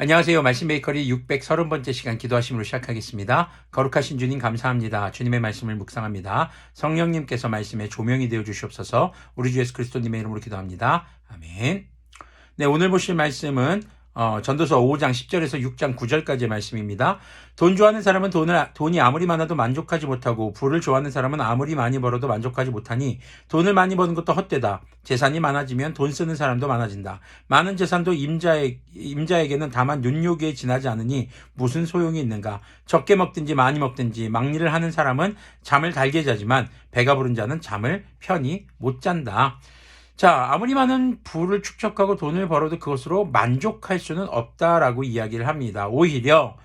안녕하세요. 말씀 베이커리 630번째 시간 기도하심으로 시작하겠습니다. 거룩하신 주님 감사합니다. 주님의 말씀을 묵상합니다. 성령님께서 말씀에 조명이 되어 주시옵소서. 우리 주 예수 그리스도님의 이름으로 기도합니다. 아멘. 네, 오늘 보실 말씀은 전도서 5장 10절에서 6장 9절까지의 말씀입니다. 돈 좋아하는 사람은 돈이 아무리 많아도 만족하지 못하고 부를 좋아하는 사람은 아무리 많이 벌어도 만족하지 못하니 돈을 많이 버는 것도 헛되다. 재산이 많아지면 돈 쓰는 사람도 많아진다. 많은 재산도 임자에게는 다만 눈요기에 지나지 않으니 무슨 소용이 있는가. 적게 먹든지 많이 먹든지 막리를 하는 사람은 잠을 달게 자지만 배가 부른 자는 잠을 편히 못 잔다. 자, 아무리 많은 부를 축적하고 돈을 벌어도 그것으로 만족할 수는 없다라고 이야기를 합니다. 오히려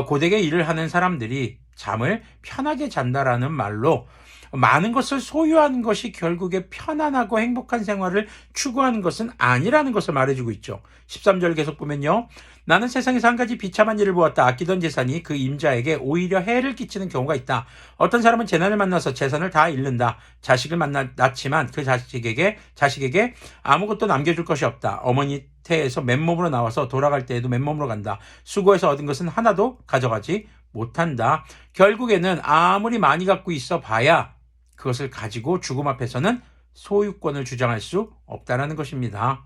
고되게 일을 하는 사람들이 잠을 편하게 잔다라는 말로 많은 것을 소유하는 것이 결국에 편안하고 행복한 생활을 추구하는 것은 아니라는 것을 말해주고 있죠. 13절 계속 보면요. 나는 세상에서 한 가지 비참한 일을 보았다. 아끼던 재산이 그 임자에게 오히려 해를 끼치는 경우가 있다. 어떤 사람은 재난을 만나서 재산을 다 잃는다. 자식을 낳지만 그 자식에게 아무것도 남겨줄 것이 없다. 어머니 태에서 맨몸으로 나와서 돌아갈 때에도 맨몸으로 간다. 수고해서 얻은 것은 하나도 가져가지 못한다. 결국에는 아무리 많이 갖고 있어 봐야 그것을 가지고 죽음 앞에서는 소유권을 주장할 수 없다라는 것입니다.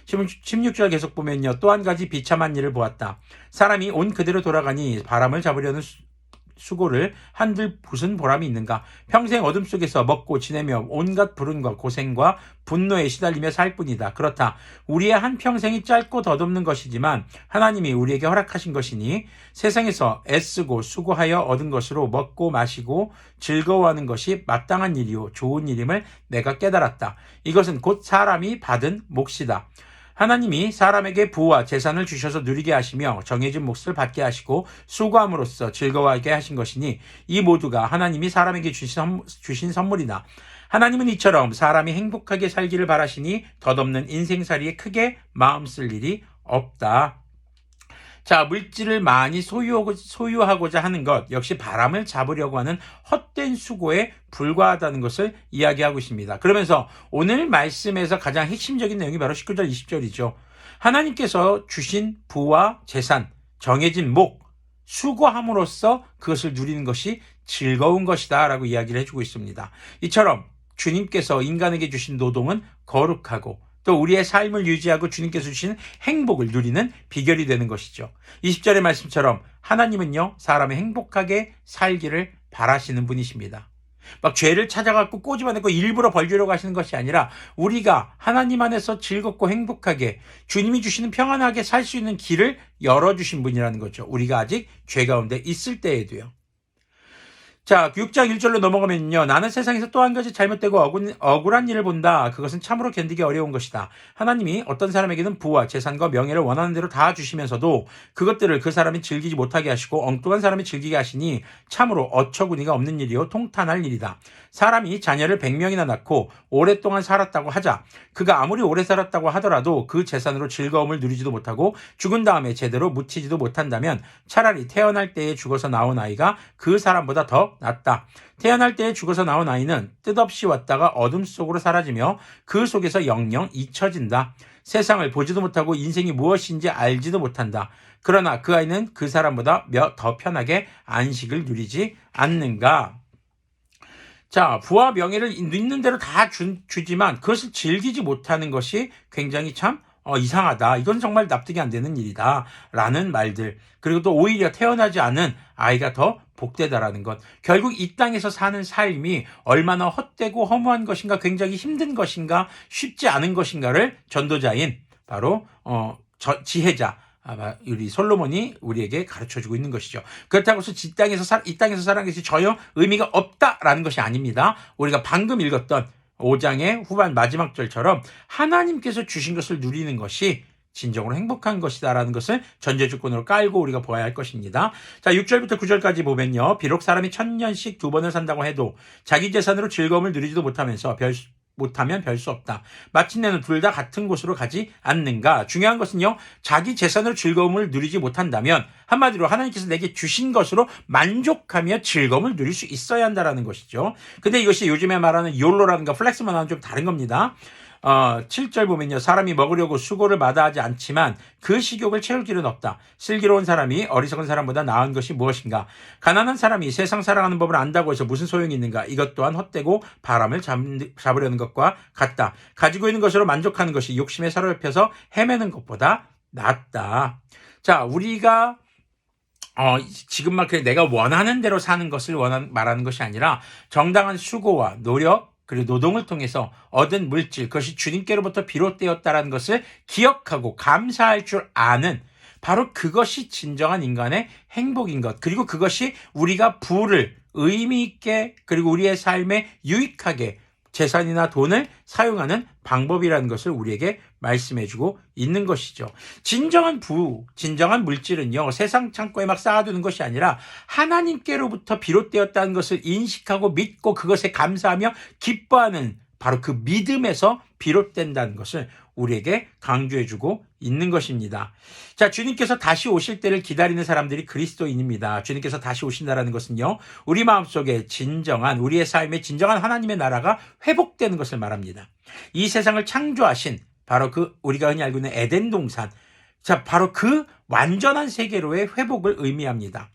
16절 계속 보면요. 또 한 가지 비참한 일을 보았다. 사람이 온 그대로 돌아가니 바람을 잡으려는 수고를 한들 무슨 보람이 있는가. 평생 어둠 속에서 먹고 지내며 온갖 불운과 고생과 분노에 시달리며 살 뿐이다. 그렇다. 우리의 한평생이 짧고 덧없는 것이지만 하나님이 우리에게 허락하신 것이니 세상에서 애쓰고 수고하여 얻은 것으로 먹고 마시고 즐거워하는 것이 마땅한 일이요 좋은 일임을 내가 깨달았다. 이것은 곧 사람이 받은 몫이다. 하나님이 사람에게 부와 재산을 주셔서 누리게 하시며 정해진 몫을 받게 하시고 수고함으로써 즐거워하게 하신 것이니 이 모두가 하나님이 사람에게 주신 선물이다. 하나님은 이처럼 사람이 행복하게 살기를 바라시니 덧없는 인생살이에 크게 마음 쓸 일이 없다. 자, 물질을 많이 소유하고자 하는 것 역시 바람을 잡으려고 하는 헛된 수고에 불과하다는 것을 이야기하고 있습니다. 그러면서 오늘 말씀에서 가장 핵심적인 내용이 바로 19절 20절이죠. 하나님께서 주신 부와 재산, 정해진 목, 수고함으로써 그것을 누리는 것이 즐거운 것이다 라고 이야기를 해주고 있습니다. 이처럼 주님께서 인간에게 주신 노동은 거룩하고 또 우리의 삶을 유지하고 주님께서 주시는 행복을 누리는 비결이 되는 것이죠. 20절의 말씀처럼 하나님은요, 사람이 행복하게 살기를 바라시는 분이십니다. 막 죄를 찾아갖고 꼬집어내고 일부러 벌주려고 하시는 것이 아니라 우리가 하나님 안에서 즐겁고 행복하게 주님이 주시는 평안하게 살 수 있는 길을 열어주신 분이라는 거죠. 우리가 아직 죄 가운데 있을 때에도요. 자, 6장 1절로 넘어가면요. 나는 세상에서 또 한 가지 잘못되고 억울한 일을 본다. 그것은 참으로 견디기 어려운 것이다. 하나님이 어떤 사람에게는 부와 재산과 명예를 원하는 대로 다 주시면서도 그것들을 그 사람이 즐기지 못하게 하시고 엉뚱한 사람이 즐기게 하시니 참으로 어처구니가 없는 일이요 통탄할 일이다. 사람이 자녀를 100명이나 낳고 오랫동안 살았다고 하자. 그가 아무리 오래 살았다고 하더라도 그 재산으로 즐거움을 누리지도 못하고 죽은 다음에 제대로 묻히지도 못한다면 차라리 태어날 때에 죽어서 나온 아이가 그 사람보다 더 낫다. 태어날 때에 죽어서 나온 아이는 뜻없이 왔다가 어둠 속으로 사라지며 그 속에서 영영 잊혀진다. 세상을 보지도 못하고 인생이 무엇인지 알지도 못한다. 그러나 그 아이는 그 사람보다 더 편하게 안식을 누리지 않는가. 자, 부와 명예를 있는 대로 다 주지만 그것을 즐기지 못하는 것이 굉장히 참 이상하다. 이건 정말 납득이 안 되는 일이다. 라는 말들. 그리고 또 오히려 태어나지 않은 아이가 더 복되다라는 것. 결국 이 땅에서 사는 삶이 얼마나 헛되고 허무한 것인가, 굉장히 힘든 것인가, 쉽지 않은 것인가를 전도자인 바로 지혜자 우리 솔로몬이 우리에게 가르쳐주고 있는 것이죠. 그렇다고 해서 이 땅에서 사는 것이 전혀 의미가 없다라는 것이 아닙니다. 우리가 방금 읽었던 5장의 후반 마지막 절처럼 하나님께서 주신 것을 누리는 것이 진정으로 행복한 것이다라는 것을 전제조건으로 깔고 우리가 보아야 할 것입니다. 자, 6절부터 9절까지 보면요. 비록 사람이 1000년씩 2번을 산다고 해도 자기 재산으로 즐거움을 누리지도 못하면 별 수 없다. 마침내는 둘 다 같은 곳으로 가지 않는가. 중요한 것은요. 자기 재산으로 즐거움을 누리지 못한다면 한마디로 하나님께서 내게 주신 것으로 만족하며 즐거움을 누릴 수 있어야 한다는 것이죠. 근데 이것이 요즘에 말하는 욜로라든가 플렉스만하고는 좀 다른 겁니다. 7절 보면요. 사람이 먹으려고 수고를 마다하지 않지만 그 식욕을 채울 길은 없다. 슬기로운 사람이 어리석은 사람보다 나은 것이 무엇인가? 가난한 사람이 세상 살아가는 법을 안다고 해서 무슨 소용이 있는가? 이것 또한 헛되고 바람을 잡으려는 것과 같다. 가지고 있는 것으로 만족하는 것이 욕심에 사로잡혀서 헤매는 것보다 낫다. 자, 우리가 지금 막 내가 원하는 대로 사는 것을 말하는 것이 아니라 정당한 수고와 노력 그리고 노동을 통해서 얻은 물질, 그것이 주님께로부터 비롯되었다는 것을 기억하고 감사할 줄 아는 바로 그것이 진정한 인간의 행복인 것. 그리고 그것이 우리가 부를 의미 있게 그리고 우리의 삶에 유익하게 재산이나 돈을 사용하는 방법이라는 것을 우리에게 말씀해주고 있는 것이죠. 진정한 진정한 물질은요, 세상 창고에 막 쌓아두는 것이 아니라 하나님께로부터 비롯되었다는 것을 인식하고 믿고 그것에 감사하며 기뻐하는 바로 그 믿음에서 비롯된다는 것을 우리에게 강조해주고 있는 것입니다. 자, 주님께서 다시 오실 때를 기다리는 사람들이 그리스도인입니다. 주님께서 다시 오신다는 것은요, 우리 마음속에 우리의 삶에 진정한 하나님의 나라가 회복되는 것을 말합니다. 이 세상을 창조하신 바로 우리가 흔히 알고 있는 에덴 동산, 자, 바로 그 완전한 세계로의 회복을 의미합니다.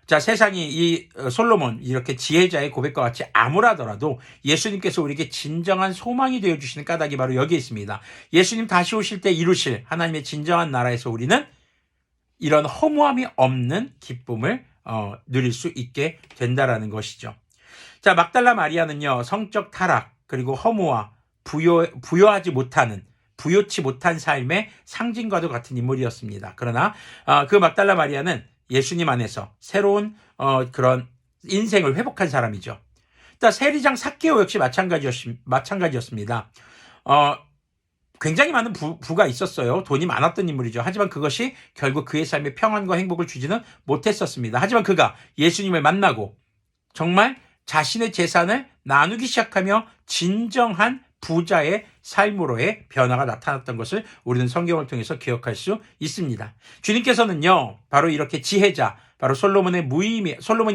자, 세상이 이 솔로몬 이렇게 지혜자의 고백과 같이 암울하더라도 예수님께서 우리에게 진정한 소망이 되어주시는 까닭이 바로 여기에 있습니다. 예수님 다시 오실 때 이루실 하나님의 진정한 나라에서 우리는 이런 허무함이 없는 기쁨을 누릴 수 있게 된다라는 것이죠. 자, 막달라 마리아는요, 성적 타락 그리고 허무와 부요치 못한 삶의 상징과도 같은 인물이었습니다. 그러나 그 막달라 마리아는 예수님 안에서 새로운 그런 인생을 회복한 사람이죠. 또 세리장 삭개오 역시 마찬가지였습니다. 굉장히 많은 부가 있었어요. 돈이 많았던 인물이죠. 하지만 그것이 결국 그의 삶에 평안과 행복을 주지는 못했었습니다. 하지만 그가 예수님을 만나고 정말 자신의 재산을 나누기 시작하며 진정한 부자의 삶으로의 변화가 나타났던 것을 우리는 성경을 통해서 기억할 수 있습니다. 주님께서는요, 바로 이렇게 지혜자, 바로 솔로몬이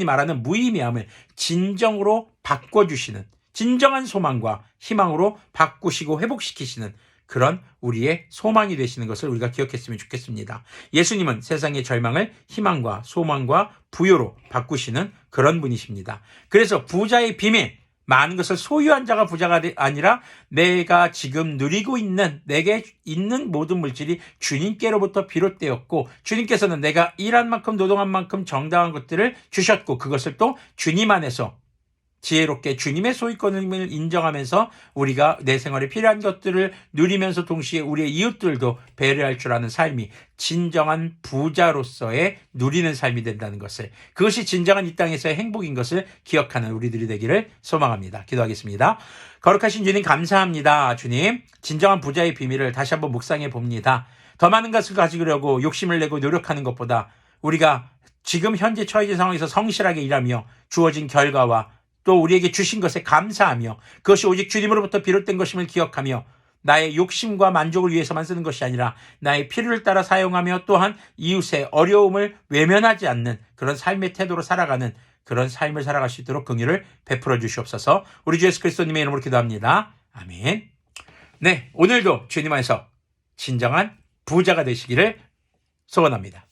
말하는 무의미함을 진정으로 바꿔주시는, 진정한 소망과 희망으로 바꾸시고 회복시키시는 그런 우리의 소망이 되시는 것을 우리가 기억했으면 좋겠습니다. 예수님은 세상의 절망을 희망과 소망과 부요로 바꾸시는 그런 분이십니다. 그래서 부자의 비밀, 많은 것을 소유한 자가 부자가 아니라 내가 지금 누리고 있는, 내게 있는 모든 물질이 주님께로부터 비롯되었고, 주님께서는 내가 일한 만큼 노동한 만큼 정당한 것들을 주셨고, 그것을 또 주님 안에서 지혜롭게 주님의 소유권을 인정하면서 우리가 내 생활에 필요한 것들을 누리면서 동시에 우리의 이웃들도 배려할 줄 아는 삶이 진정한 부자로서의 누리는 삶이 된다는 것을, 그것이 진정한 이 땅에서의 행복인 것을 기억하는 우리들이 되기를 소망합니다. 기도하겠습니다. 거룩하신 주님 감사합니다. 주님, 진정한 부자의 비밀을 다시 한번 묵상해 봅니다. 더 많은 것을 가지려고 욕심을 내고 노력하는 것보다 우리가 지금 현재 처해진 상황에서 성실하게 일하며 주어진 결과와 또 우리에게 주신 것에 감사하며 그것이 오직 주님으로부터 비롯된 것임을 기억하며 나의 욕심과 만족을 위해서만 쓰는 것이 아니라 나의 필요를 따라 사용하며 또한 이웃의 어려움을 외면하지 않는 그런 삶의 태도로 살아가는 그런 삶을 살아갈 수 있도록 긍휼을 베풀어 주시옵소서. 우리 주 예수 그리스도님의 이름으로 기도합니다. 아멘. 네, 오늘도 주님 안에서 진정한 부자가 되시기를 소원합니다.